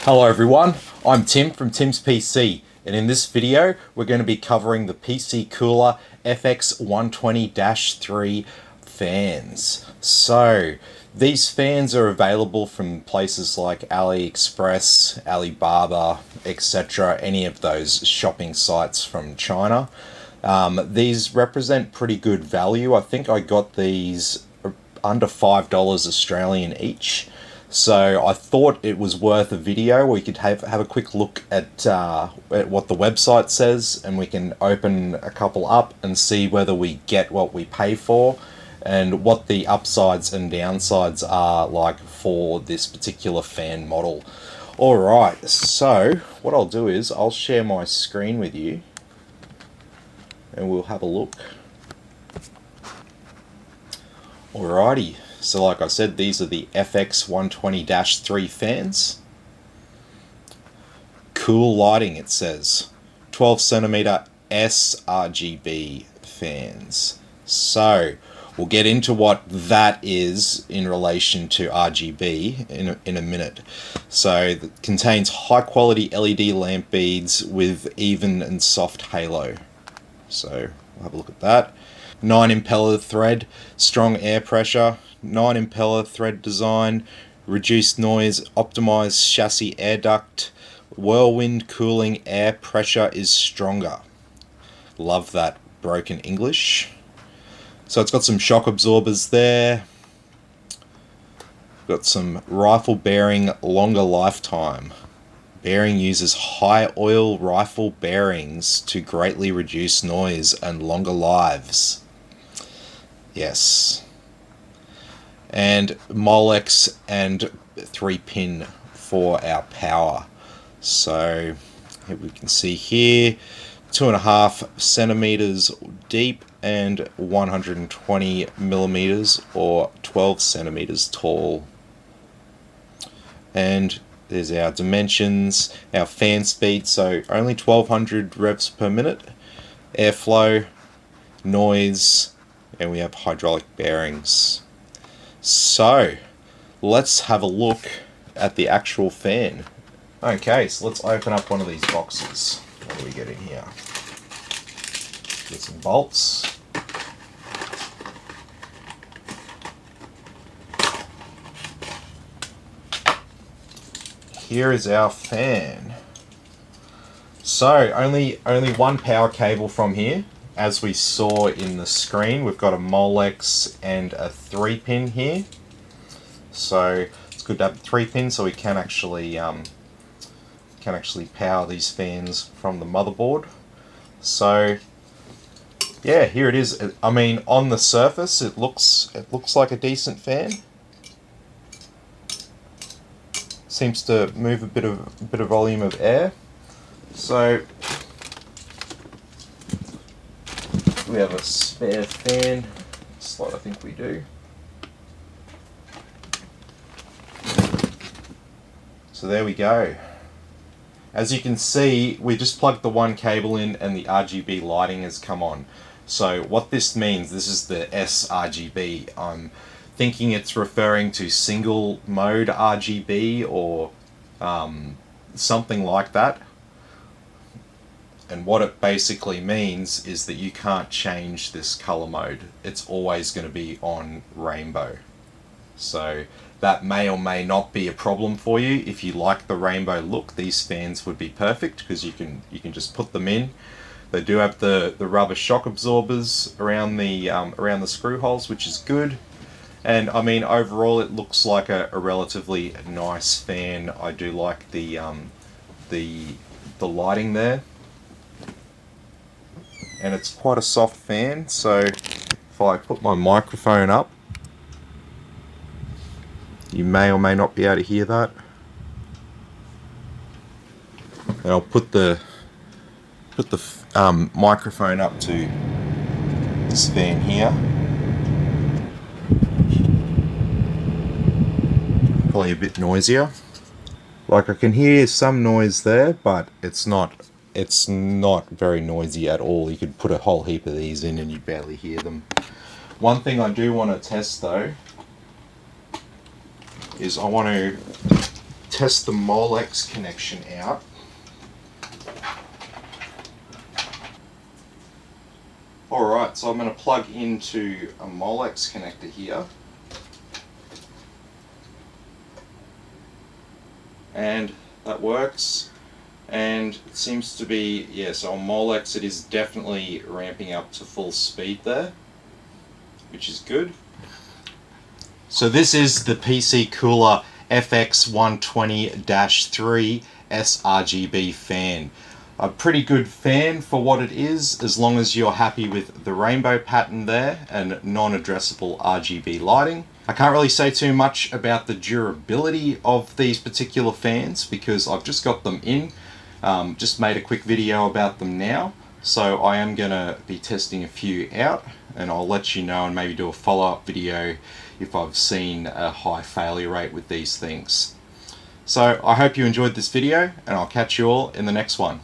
Hello everyone, I'm Tim from Tim's PC, and in this video we're going to be covering the PC Cooler FX-120-3 fans. So these fans are available from places like AliExpress, Alibaba, etc., any of those shopping sites from China. These represent pretty good value. I think I got these under $5 Australian each. So I thought it was worth a video where we could have a quick look at what the website says, and we can open a couple up and see whether we get what we pay for and what the upsides and downsides are like for this particular fan model. Alright, so what I'll do is I'll share my screen with you and we'll have a look. Alrighty. So like I said, these are the FX-120-3 fans. Cool lighting, it says. 12cm sRGB fans. So we'll get into what that is in relation to RGB in a minute. So it contains high quality LED lamp beads with even and soft halo. So we'll have a look at that. 9 impeller thread, strong air pressure, 9 impeller thread design, reduced noise, optimized chassis air duct, whirlwind cooling, air pressure is stronger. Love that broken English. So it's got some shock absorbers there. Got some rifle bearing, longer lifetime. Bearing uses high oil rifle bearings to greatly reduce noise and longer lives. Yes. And Molex and 3-pin for our power. So we can see here 2.5 centimeters deep and 120 millimeters or 12 centimeters tall. And there's our dimensions, our fan speed, so only 1200 revs per minute, airflow, noise, and we have hydraulic bearings. So let's have a look at the actual fan. Okay, so let's open up one of these boxes. What do we get in here? Get some bolts. Here is our fan. So only one power cable from here. As we saw in the screen, we've got a Molex and a 3-pin here. So it's good to have a 3-pin so we can actually power these fans from the motherboard. So yeah, here it is. I mean, on the surface it looks like a decent fan. Seems to move a bit of volume of air. So we have a spare fan slot, I think we do. So there we go. As you can see, we just plugged the one cable in and the RGB lighting has come on. So what this means, this is the sRGB. I'm thinking it's referring to single mode RGB or something like that. And what it basically means is that you can't change this color mode. It's always going to be on rainbow. So that may or may not be a problem for you. If you like the rainbow look, these fans would be perfect because you can just put them in. They do have the rubber shock absorbers around the screw holes, which is good. And I mean, overall it looks like a relatively nice fan. I do like the lighting there. And it's quite a soft fan, so if I put my microphone up, you may or may not be able to hear that. And I'll put the microphone up to this fan here. Probably a bit noisier. Like I can hear some noise there, but it's not very noisy at all. You could put a whole heap of these in and you barely hear them. One thing I do want to test though is I want to test the Molex connection out. Alright, so I'm going to plug into a Molex connector here. And that works. And it seems to be, yeah, so on Molex it is definitely ramping up to full speed there, which is good. So this is the PC Cooler FX-120-3 sRGB fan. A pretty good fan for what it is, as long as you're happy with the rainbow pattern there and non-addressable RGB lighting. I can't really say too much about the durability of these particular fans because I've just got them in. Just made a quick video about them now, so I am going to be testing a few out, and I'll let you know and maybe do a follow-up video if I've seen a high failure rate with these things. So I hope you enjoyed this video, and I'll catch you all in the next one.